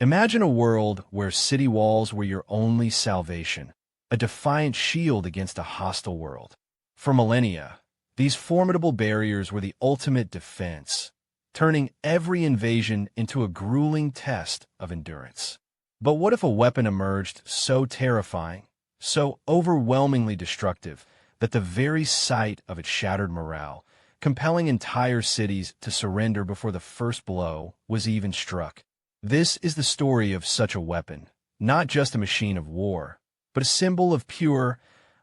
Imagine a world where city walls were your only salvation, a defiant shield against a hostile world. For millennia, these formidable barriers were the ultimate defense, turning every invasion into a grueling test of endurance. But what if a weapon emerged so terrifying, so overwhelmingly destructive, that the very sight of it shattered morale, compelling entire cities to surrender before the first blow was even struck? This is the story of such a weapon, not just a machine of war, but a symbol of pure,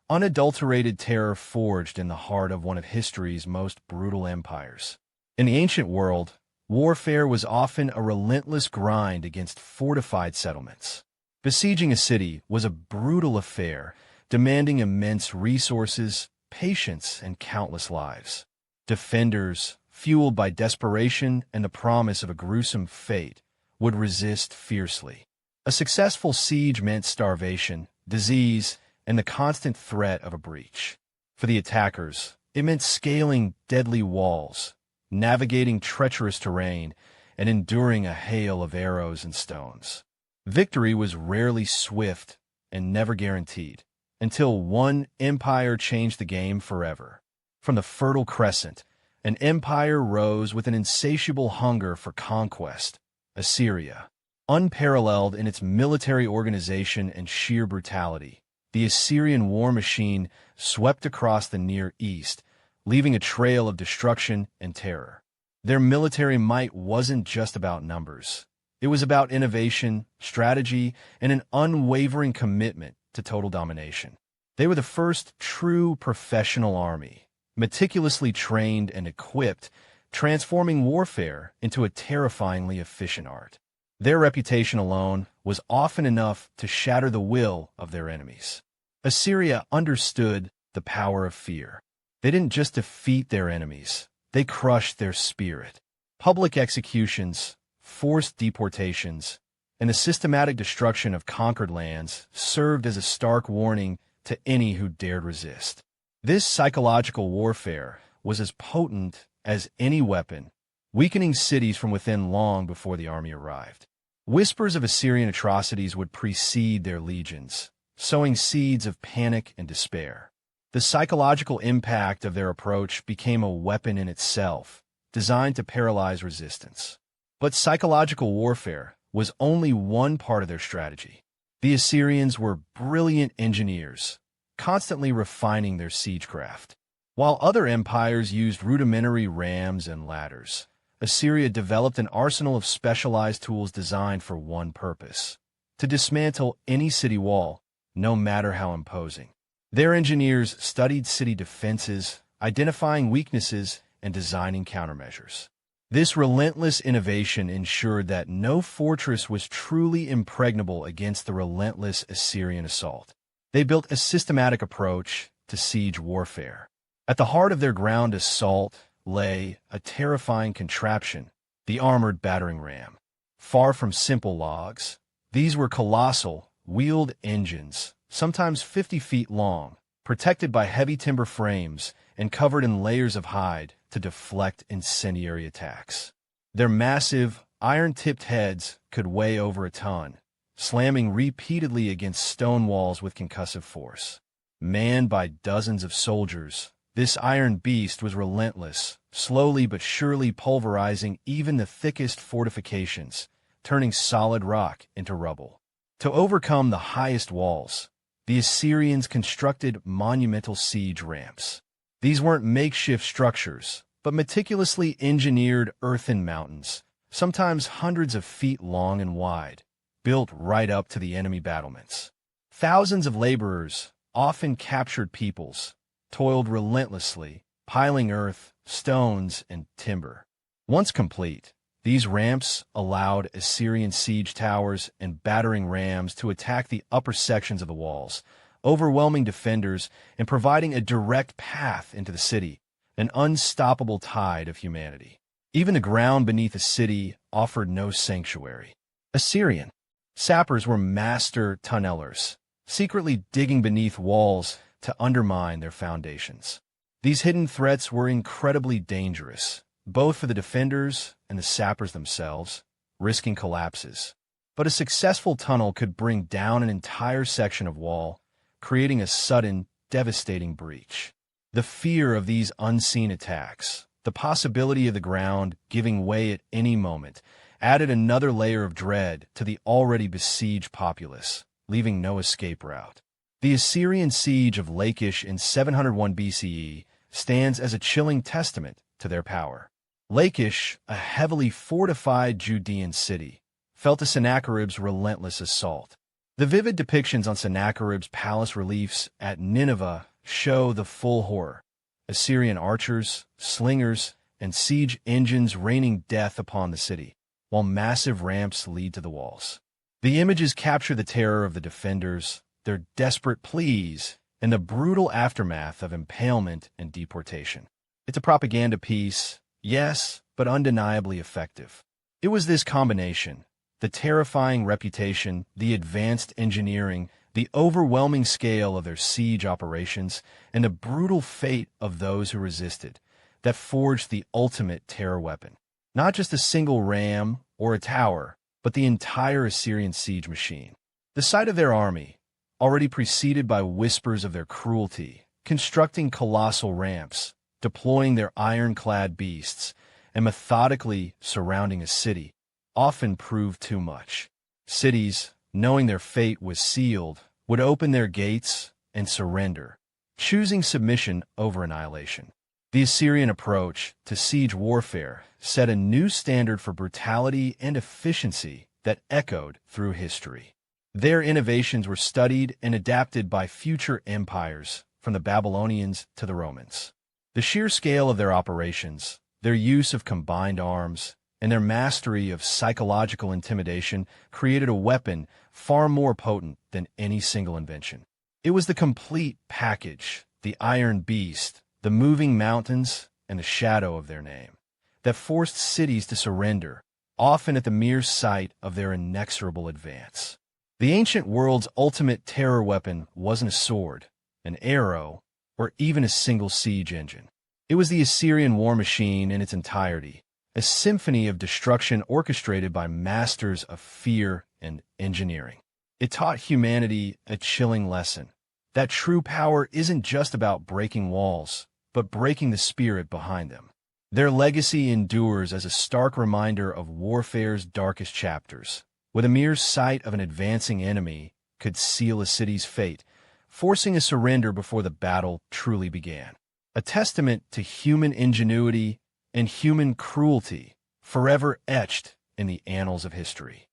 unadulterated terror forged in the heart of one of history's most brutal empires. In the ancient world, warfare was often a relentless grind against fortified settlements. Besieging a city was a brutal affair, demanding immense resources, patience, and countless lives. Defenders, fueled by desperation and the promise of a gruesome fate, would resist fiercely. A successful siege meant starvation, disease, and the constant threat of a breach. For the attackers, it meant scaling deadly walls, navigating treacherous terrain, and enduring a hail of arrows and stones. Victory was rarely swift and never guaranteed, until one empire changed the game forever. From the Fertile Crescent, an empire rose with an insatiable hunger for conquest: Assyria. Unparalleled in its military organization and sheer brutality, the Assyrian war machine swept across the Near East, leaving a trail of destruction and terror. Their military might wasn't just about numbers. It was about innovation, strategy, and an unwavering commitment to total domination. They were the first true professional army, meticulously trained and equipped, transforming warfare into a terrifyingly efficient art. Their reputation alone was often enough to shatter the will of their enemies. Assyria understood the power of fear. They didn't just defeat their enemies, they crushed their spirit. Public executions, forced deportations, and the systematic destruction of conquered lands served as a stark warning to any who dared resist. This psychological warfare was as potent as any weapon, weakening cities from within long before the army arrived. Whispers of Assyrian atrocities would precede their legions, sowing seeds of panic and despair. The psychological impact of their approach became a weapon in itself, designed to paralyze resistance. But psychological warfare was only one part of their strategy. The Assyrians were brilliant engineers, constantly refining their siegecraft. While other empires used rudimentary rams and ladders, Assyria developed an arsenal of specialized tools designed for one purpose: to dismantle any city wall, no matter how imposing. Their engineers studied city defenses, identifying weaknesses, and designing countermeasures. This relentless innovation ensured that no fortress was truly impregnable against the relentless Assyrian assault. They built a systematic approach to siege warfare. At the heart of their ground assault lay a terrifying contraption: the armored battering ram. Far from simple logs, these were colossal, wheeled engines, sometimes 50 feet long, protected by heavy timber frames and covered in layers of hide to deflect incendiary attacks. Their massive, iron-tipped heads could weigh over a ton, slamming repeatedly against stone walls with concussive force. Manned by dozens of soldiers, this iron beast was relentless, slowly but surely pulverizing even the thickest fortifications, turning solid rock into rubble. To overcome the highest walls, the Assyrians constructed monumental siege ramps. These weren't makeshift structures, but meticulously engineered earthen mountains, sometimes hundreds of feet long and wide, built right up to the enemy battlements. Thousands of laborers, often captured peoples, toiled relentlessly, piling earth, stones, and timber. Once complete, these ramps allowed Assyrian siege towers and battering rams to attack the upper sections of the walls, overwhelming defenders and providing a direct path into the city, an unstoppable tide of humanity. Even the ground beneath a city offered no sanctuary. Assyrian sappers were master tunnelers, secretly digging beneath walls to undermine their foundations. These hidden threats were incredibly dangerous, both for the defenders and the sappers themselves, risking collapses. But a successful tunnel could bring down an entire section of wall, creating a sudden, devastating breach. The fear of these unseen attacks, the possibility of the ground giving way at any moment, added another layer of dread to the already besieged populace, leaving no escape route. The Assyrian siege of Lachish in 701 BCE stands as a chilling testament to their power. Lachish, a heavily fortified Judean city, felt the Sennacherib's relentless assault. The vivid depictions on Sennacherib's palace reliefs at Nineveh show the full horror. Assyrian archers, slingers, and siege engines raining death upon the city, while massive ramps lead to the walls. The images capture the terror of the defenders, their desperate pleas, and the brutal aftermath of impalement and deportation. It's a propaganda piece, yes, but undeniably effective. It was this combination, the terrifying reputation, the advanced engineering, the overwhelming scale of their siege operations, and the brutal fate of those who resisted, that forged the ultimate terror weapon. Not just a single ram or a tower, but the entire Assyrian siege machine. The sight of their army, already preceded by whispers of their cruelty, constructing colossal ramps, deploying their ironclad beasts, and methodically surrounding a city, often proved too much. Cities, knowing their fate was sealed, would open their gates and surrender, choosing submission over annihilation. The Assyrian approach to siege warfare set a new standard for brutality and efficiency that echoed through history. Their innovations were studied and adapted by future empires, from the Babylonians to the Romans. The sheer scale of their operations, their use of combined arms, and their mastery of psychological intimidation created a weapon far more potent than any single invention. It was the complete package, the iron beast, the moving mountains, and the shadow of their name, that forced cities to surrender, often at the mere sight of their inexorable advance. The ancient world's ultimate terror weapon wasn't a sword, an arrow, or even a single siege engine. It was the Assyrian war machine in its entirety, a symphony of destruction orchestrated by masters of fear and engineering. It taught humanity a chilling lesson, that true power isn't just about breaking walls, but breaking the spirit behind them. Their legacy endures as a stark reminder of warfare's darkest chapters, where the mere sight of an advancing enemy could seal a city's fate, forcing a surrender before the battle truly began. A testament to human ingenuity and human cruelty, forever etched in the annals of history.